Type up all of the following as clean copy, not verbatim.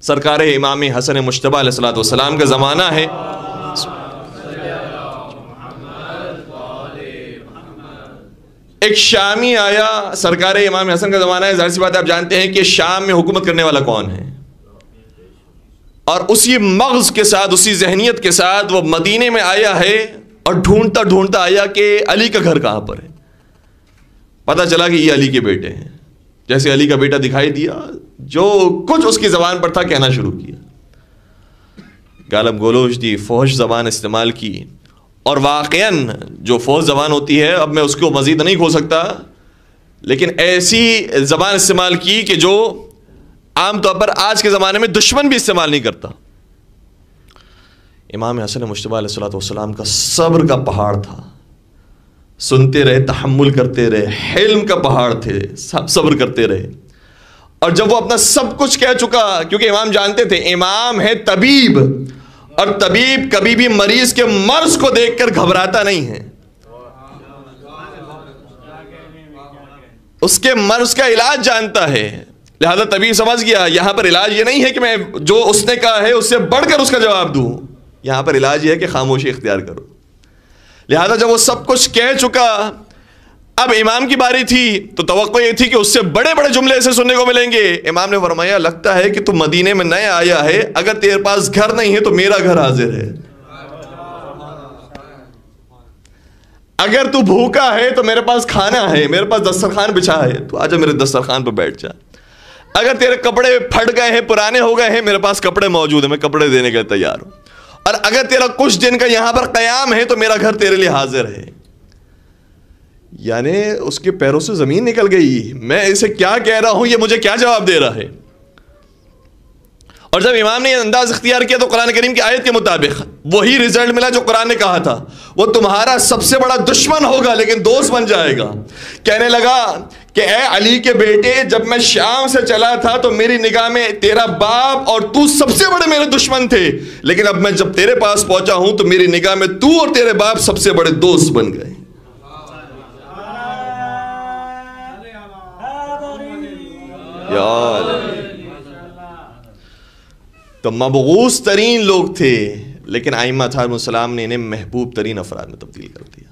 سرکار امام حسن مجتبیٰ علیہ الصلوۃ والسلام کا زمانہ ہے. ایک شامی آیا، سرکار امام حسن کا زمانہ ہے، ظاہر سی بات ہے آپ جانتے ہیں کہ شام میں حکومت کرنے والا کون ہے، اور اسی مغز کے ساتھ، اسی ذہنیت کے ساتھ وہ مدینے میں آیا ہے، اور ڈھونڈتا ڈھونڈتا آیا کہ علی کا گھر کہاں پر ہے. پتہ چلا کہ یہ علی کے بیٹے ہیں. جیسے علی کا بیٹا دکھائی دیا، جو کچھ اس کی زبان پر تھا کہنا شروع کیا، گالم گلوچ دی، فحش زبان استعمال کی. اور واقعاً جو فحش زبان ہوتی ہے، اب میں اس کو مزید نہیں کھول سکتا، لیکن ایسی زبان استعمال کی کہ جو عام طور پر آج کے زمانے میں دشمن بھی استعمال نہیں کرتا. امام حسن مجتبیٰ علیہ الصلوۃ والسلام کا صبر کا پہاڑ تھا، سنتے رہے، تحمل کرتے رہے، حلم کا پہاڑ تھے، سب صبر کرتے رہے. اور جب وہ اپنا سب کچھ کہہ چکا، کیونکہ امام جانتے تھے امام ہے طبیب، اور طبیب کبھی بھی مریض کے مرض کو دیکھ کر گھبراتا نہیں ہے، اس کے مرض کا علاج جانتا ہے. لہذا طبیب سمجھ گیا یہاں پر علاج یہ نہیں ہے کہ میں جو اس نے کہا ہے اس سے بڑھ کر اس کا جواب دوں، یہاں پر علاج یہ ہے کہ خاموشی اختیار کرو. لہذا جب وہ سب کچھ کہہ چکا، اب امام کی باری تھی، تو توقع یہ تھی کہ اس سے بڑے بڑے جملے ایسے سننے کو ملیں گے. امام نے فرمایا لگتا ہے کہ تو مدینے میں نیا آیا ہے، اگر تیرے پاس گھر نہیں ہے تو میرا گھر حاضر ہے، اگر تو بھوکا ہے تو میرے پاس کھانا ہے، میرے پاس دسترخوان بچھا ہے، تو آجا میرے دسترخوان پر بیٹھ جا. اگر تیرے کپڑے پھٹ گئے ہیں، پرانے ہو گئے ہیں، میرے پاس کپڑے موجود ہیں، میں کپڑے دینے کے لیے تیار ہوں. اور اگر تیرا کچھ دن کا یہاں پر قیام ہے تو میرا گھر تیرے لیے حاضر ہے. یعنی اس کے پیروں سے زمین نکل گئی، میں اسے کیا کہہ رہا ہوں، یہ مجھے کیا جواب دے رہا ہے. اور جب امام نے یہ انداز اختیار کیا تو قرآن کریم کی آیت کے مطابق وہی رزلٹ ملا جو قرآن نے کہا تھا، وہ تمہارا سب سے بڑا دشمن ہوگا لیکن دوست بن جائے گا. کہنے لگا کہ اے علی کے بیٹے، جب میں شام سے چلا تھا تو میری نگاہ میں تیرا باپ اور تو سب سے بڑے میرے دشمن تھے، لیکن اب میں جب تیرے پاس پہنچا ہوں تو میری نگاہ میں تو اور تیرے باپ سب سے بڑے دوست بن گئے. تو مبغوث ترین لوگ تھے، لیکن ائمہ علیہم السلام نے انہیں محبوب ترین افراد میں تبدیل کر دیا.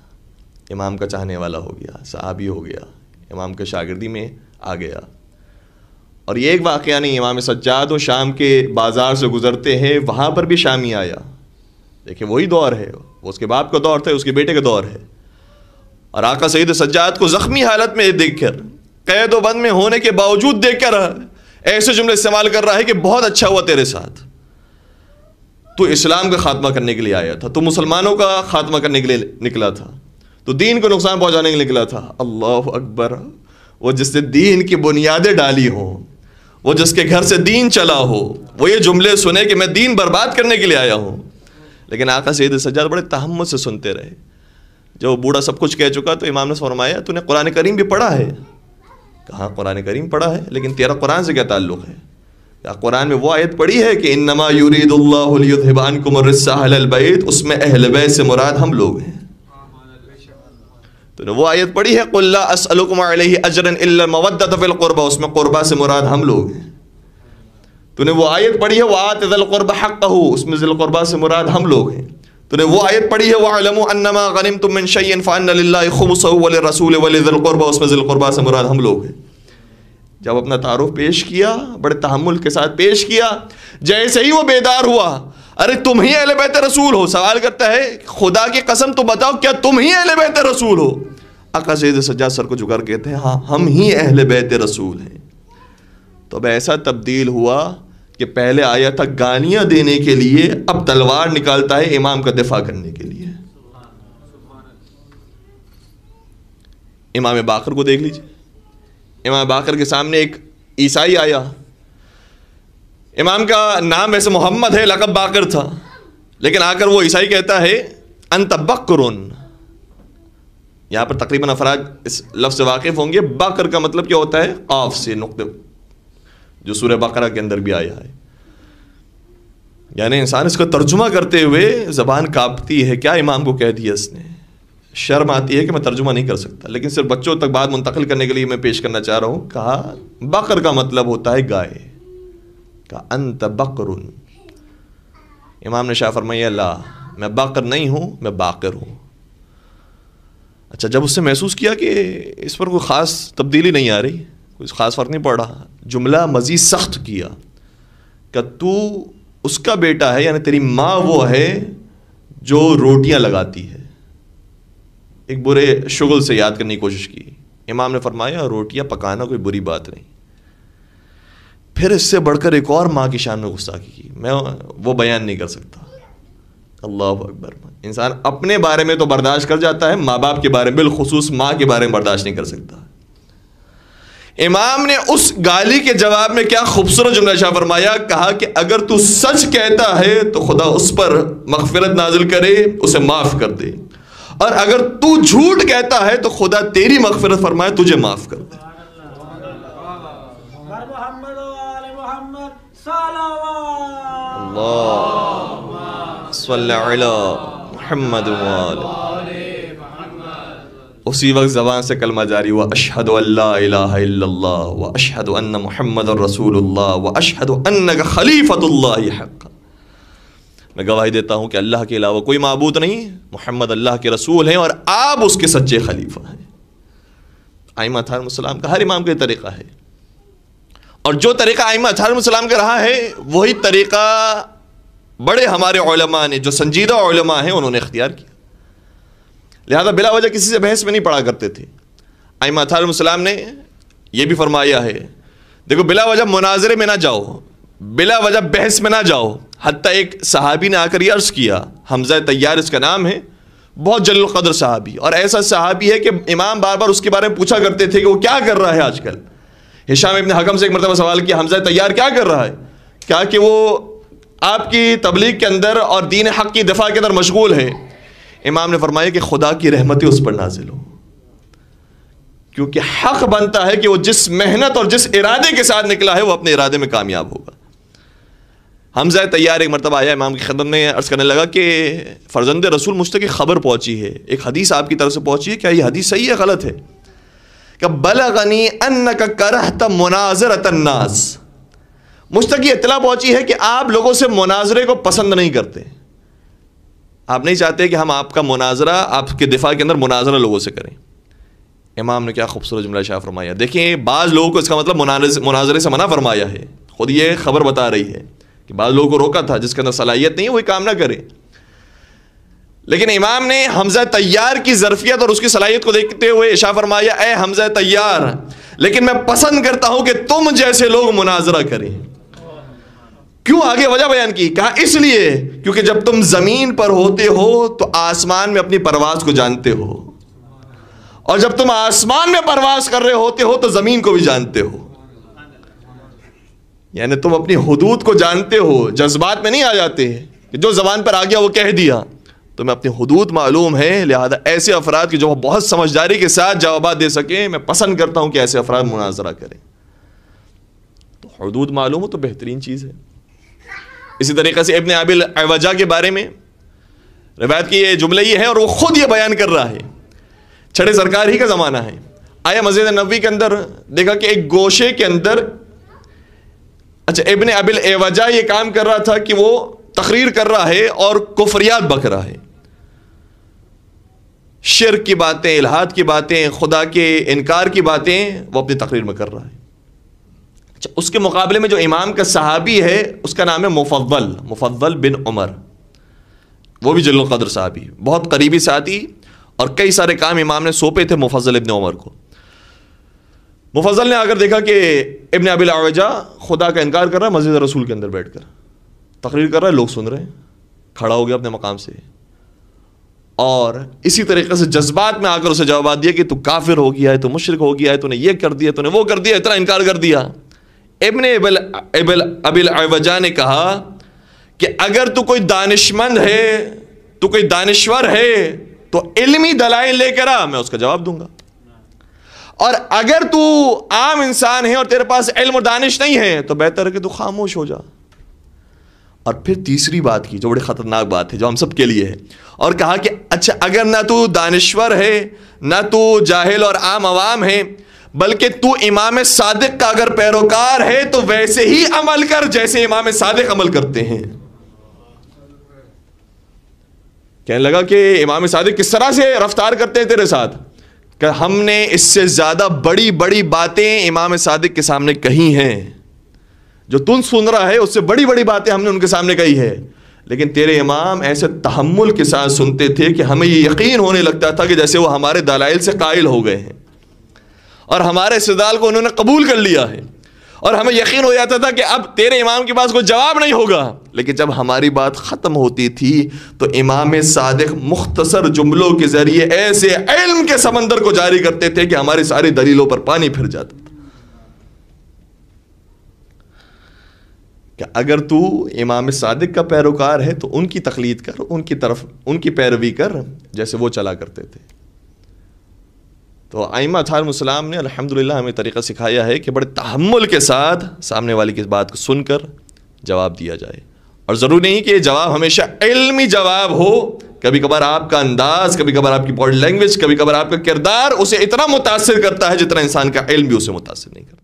امام کا چاہنے والا ہو گیا، صحابی ہو گیا، امام کے شاگردی میں آ گیا. اور یہ ایک واقعہ نہیں، امام سجاد و شام کے بازار سے گزرتے ہیں، وہاں پر بھی شامی آیا. دیکھیں وہی دور ہے، وہ اس کے باپ کا دور تھا، اس کے بیٹے کا دور ہے. اور آقا سید سجاد کو زخمی حالت میں دیکھ کر، قید و بند میں ہونے کے باوجود دیکھ کر ایسے جملے استعمال کر رہا ہے کہ بہت اچھا ہوا تیرے ساتھ، تو اسلام کا خاتمہ کرنے کے لیے آیا تھا، تو مسلمانوں کا خاتمہ کرنے کے لیے نکلا تھا، تو دین کو نقصان پہنچانے کے لیے نکلا تھا. اللہ اکبر. وہ جس نے دین کی بنیادیں ڈالی ہوں، وہ جس کے گھر سے دین چلا ہو، وہ یہ جملے سنے کہ میں دین برباد کرنے کے لیے آیا ہوں. لیکن آقا سید سجاد بڑے تحمل سے سنتے رہے. جب وہ بوڑھا سب کچھ کہہ چکا تو امام نے فرمایا تو نے قرآن کریم بھی پڑھا ہے؟ کہا قرآن کریم پڑھا ہے، لیکن تیرا قرآن سے کیا تعلق ہے؟ کیا قرآن میں وہ آیت پڑھی ہے کہ انما یرید اللہ لیذھب عنکم الرجس اہل البیت، اس میں اہل بیت سے مراد ہم لوگ ہیں. تو نے وہ آیت پڑھی ہے قل لا اسألکم علیہ اجرا الا المودۃ فی القربى، اس میں قربہ سے مراد ہم لوگ ہیں. تو نے وہ آیت پڑھی ہے وآت ذی القربى حقہ، اس میں ذی القربى سے مراد ہم لوگ ہیں. تو نے وہ آیت پڑھی ہے وَاعْلَمُوا أَنَّمَا غَنِمْتُم مِّن شَيْءٍ فَأَنَّ لِلَّهِ خُمُسَهُ وَلِلرَّسُولِ وَلِذِي الْقُرْبَى، اس میں ذی القربى سے مراد ہم لوگ ہیں. جب اپنا تعارف پیش کیا، بڑے تحمل کے ساتھ پیش کیا، جیسے ہی وہ بیدار ہوا، ارے تم ہی اہل بیت رسول ہو. سوال کرتا ہے خدا کی قسم تو بتاؤ کیا تم ہی اہل بیت رسول ہو؟ آقا سید سجاد سر کو جھکا کر کہتے ہیں ہاں ہم ہی اہل بیت رسول ہیں. تو اب ایسا تبدیل ہوا کہ پہلے آیا تھا گالیاں دینے کے لیے، اب تلوار نکالتا ہے امام کا دفاع کرنے کے لیے. امام باقر کو دیکھ لیجئے. امام باقر کے سامنے ایک عیسائی آیا. امام کا نام ویسے محمد ہے، لقب باقر تھا، لیکن آ کر وہ عیسائی کہتا ہے انت بکرن. یہاں پر تقریباً افراد اس لفظ سے واقف ہوں گے. باقر کا مطلب کیا ہوتا ہے؟ قاف سے نقطے، جو سورہ بقرہ کے اندر بھی آیا ہے. یعنی انسان اس کا ترجمہ کرتے ہوئے زبان کانپتی ہے، کیا امام کو کہہ دیا اس نے. شرم آتی ہے کہ میں ترجمہ نہیں کر سکتا، لیکن صرف بچوں تک بات منتقل کرنے کے لیے میں پیش کرنا چاہ رہا ہوں. کہا بقر کا مطلب ہوتا ہے گائے. کہا انت بقر. امام نے شاہ فرمایا لا، میں بقر نہیں ہوں، میں باقر ہوں. اچھا، جب اس سے محسوس کیا کہ اس پر کوئی خاص تبدیلی نہیں آ رہی، کوئی خاص فرق نہیں پڑ رہا، جملہ مزید سخت کیا کہ تو اس کا بیٹا ہے، یعنی تیری ماں وہ ہے جو روٹیاں لگاتی ہے. ایک برے شغل سے یاد کرنے کی کوشش کی. امام نے فرمایا روٹیاں پکانا کوئی بری بات نہیں. پھر اس سے بڑھ کر ایک اور ماں کی شان میں گستاخی کی، میں وہ بیان نہیں کر سکتا. اللہ اکبر. انسان اپنے بارے میں تو برداشت کر جاتا ہے، ماں باپ کے بارے میں، بالخصوص ماں کے بارے میں برداشت نہیں کر سکتا. امام نے اس گالی کے جواب میں کیا خوبصورت جملہ شاہ فرمایا، کہا کہ اگر تو سچ کہتا ہے تو خدا اس پر مغفرت نازل کرے، اسے معاف کر دے، اور اگر تو جھوٹ کہتا ہے تو خدا تیری مغفرت فرمائے، تجھے معاف کر دے. اللہ صلی علی محمد اسی وقت زبان سے کلمہ جاری ہوا، اشہد ان لا الہ الا اللہ واشہد ان محمد رسول اللہ واشہد انک خلیفۃ اللہ حقا. میں گواہی دیتا ہوں کہ اللہ کے علاوہ کوئی معبود نہیں، محمد اللہ کے رسول ہیں اور آپ اس کے سچے خلیفہ ہیں. ائمہ اطہار السلام کا ہر امام کا طریقہ ہے، اور جو طریقہ ائمہ اطہار السلام کا رہا ہے وہی طریقہ بڑے ہمارے علماء نے، جو سنجیدہ علماء ہیں، انہوں نے اختیار کیا. لہذا بلا وجہ کسی سے بحث میں نہیں پڑا کرتے تھے. ائمہ اطہار السلام نے یہ بھی فرمایا ہے، دیکھو بلا وجہ مناظرے میں نہ جاؤ، بلا وجہ بحث میں نہ جاؤ. حتیٰ ایک صحابی نے آ کر یہ عرض کیا، حمزہ طیار اس کا نام ہے، بہت جلیل القدر صحابی، اور ایسا صحابی ہے کہ امام بار بار اس کے بارے میں پوچھا کرتے تھے کہ وہ کیا کر رہا ہے آج کل. ہشام ابن حکم سے ایک مرتبہ سوال کیا، حمزہ طیار کیا کر رہا ہے؟ کیا کہ وہ آپ کی تبلیغ کے اندر اور دین حق کی دفاع کے اندر مشغول ہے. امام نے فرمایا کہ خدا کی رحمتیں اس پر نازل ہو، کیونکہ حق بنتا ہے کہ وہ جس محنت اور جس ارادے کے ساتھ نکلا ہے وہ اپنے ارادے میں کامیاب ہوگا. حمزہ طیار ایک مرتبہ آیا امام کی خدمت میں، عرض کرنے لگا کہ فرزند رسول مجھ تک ایک خبر پہنچی ہے، ایک حدیث آپ کی طرف سے پہنچی ہے، کیا یہ حدیث صحیح ہے غلط ہے؟ کہ بلغنی انک کرہت مناظرۃ الناس، مجھ تک یہ اطلاع پہنچی ہے کہ آپ لوگوں سے مناظرے کو پسند نہیں کرتے، آپ نہیں چاہتے کہ ہم آپ کا مناظرہ، آپ کے دفاع کے اندر مناظرہ لوگوں سے کریں. امام نے کیا خوبصورت جملہ شاہ فرمایا. دیکھیں بعض لوگوں کو اس کا مطلب مناظرے سے منع فرمایا ہے، خود یہ خبر بتا رہی ہے کہ بعض لوگوں کو روکا تھا جس کے اندر صلاحیت نہیں ہے وہی کام نہ کرے. لیکن امام نے حمزہ طیار کی ظرفیت اور اس کی صلاحیت کو دیکھتے ہوئے ارشاد فرمایا، اے حمزہ طیار، لیکن میں پسند کرتا ہوں کہ تم جیسے لوگ مناظرہ کریں. کیوں؟ آگے وجہ بیان کی. کہا اس لیے کیونکہ جب تم زمین پر ہوتے ہو تو آسمان میں اپنی پرواز کو جانتے ہو، اور جب تم آسمان میں پرواز کر رہے ہوتے ہو تو زمین کو بھی جانتے ہو. یعنی تم اپنی حدود کو جانتے ہو، جذبات میں نہیں آ جاتے کہ جو زبان پر آ گیا وہ کہہ دیا. تمہیں اپنی حدود معلوم ہے، لہذا ایسے افراد کی جو بہت سمجھداری کے ساتھ جوابات دے سکیں، میں پسند کرتا ہوں کہ ایسے افراد مناظرہ کریں. تو حدود معلوم ہو تو بہترین چیز ہے. اسی طریقے سے ابن ابی العوجہ کے بارے میں روایت کی یہ جملہ یہ ہے، اور وہ خود یہ بیان کر رہا ہے، چھڑے سرکار ہی کا زمانہ ہے. آیا مسجد نبوی کے اندر، دیکھا کہ ایک گوشے کے اندر ابن ابی العوجہ یہ کام کر رہا تھا کہ وہ تقریر کر رہا ہے اور کفریات بک رہا ہے، شرک کی باتیں، الہاد کی باتیں، خدا کے انکار کی باتیں وہ اپنی تقریر میں کر رہا ہے. اس کے مقابلے میں جو امام کا صحابی ہے اس کا نام ہے مفضل بن عمر، وہ بھی جلیل القدر صحابی، بہت قریبی ساتھی، اور کئی سارے کام امام نے سونپے تھے مفضل ابن عمر کو. مفضل نے آ کر دیکھا کہ ابن ابی العوجہ خدا کا انکار کر رہا ہے، مسجد رسول کے اندر بیٹھ کر تقریر کر رہا ہے، لوگ سن رہے ہیں. کھڑا ہو گیا اپنے مقام سے اور اسی طریقے سے جذبات میں آ کر اسے جواب دیا کہ تو کافر ہو گیا ہے، تو مشرک ہو گیا ہے، تو نے یہ کر دیا، تو نے وہ کر دیا، اتنا انکار کر دیا. ابن ابی العوجہ نے کہا کہ اگر تو کوئی دانشمند ہے، تو کوئی دانشور ہے تو علمی دلائل لے کر آ، میں اس کا جواب دوں گا، اور اگر تو عام انسان ہے اور تیرے پاس علم اور دانش نہیں ہے تو بہتر ہے کہ تو خاموش ہو جا. اور پھر تیسری بات کی جو بڑی خطرناک بات ہے جو ہم سب کے لیے ہے، اور کہا کہ اچھا اگر نہ تو دانشور ہے، نہ تو جاہل اور عام عوام ہے، بلکہ تو امام صادق کا اگر پیروکار ہے تو ویسے ہی عمل کر جیسے امام صادق عمل کرتے ہیں. کہنے لگا کہ امام صادق کس طرح سے رفتار کرتے ہیں تیرے ساتھ؟ کہ ہم نے اس سے زیادہ بڑی بڑی باتیں امام صادق کے سامنے کہی ہیں. جو تم سن رہا ہے اس سے بڑی بڑی باتیں ہم نے ان کے سامنے کہی ہے، لیکن تیرے امام ایسے تحمل کے ساتھ سنتے تھے کہ ہمیں یہ یقین ہونے لگتا تھا کہ جیسے وہ ہمارے دلائل سے قائل ہو گئے ہیں اور ہمارے استدلال کو انہوں نے قبول کر لیا ہے، اور ہمیں یقین ہو جاتا تھا کہ اب تیرے امام کے پاس کوئی جواب نہیں ہوگا. لیکن جب ہماری بات ختم ہوتی تھی تو امام صادق مختصر جملوں کے ذریعے ایسے علم کے سمندر کو جاری کرتے تھے کہ ہماری ساری دلیلوں پر پانی پھر جاتا تھا. کہ اگر تو امام صادق کا پیروکار ہے تو ان کی تقلید کر، ان کی پیروی کر جیسے وہ چلا کرتے تھے. تو ائمہ اطہار السلام نے الحمدللہ ہمیں طریقہ سکھایا ہے کہ بڑے تحمل کے ساتھ سامنے والی کی بات کو سن کر جواب دیا جائے، اور ضروری نہیں کہ یہ جواب ہمیشہ علمی جواب ہو. کبھی کبھار آپ کا انداز، کبھی کبھار آپ کی باڈی لینگویج، کبھی کبھار آپ کا کردار اسے اتنا متاثر کرتا ہے جتنا انسان کا علم بھی اسے متاثر نہیں کرتا.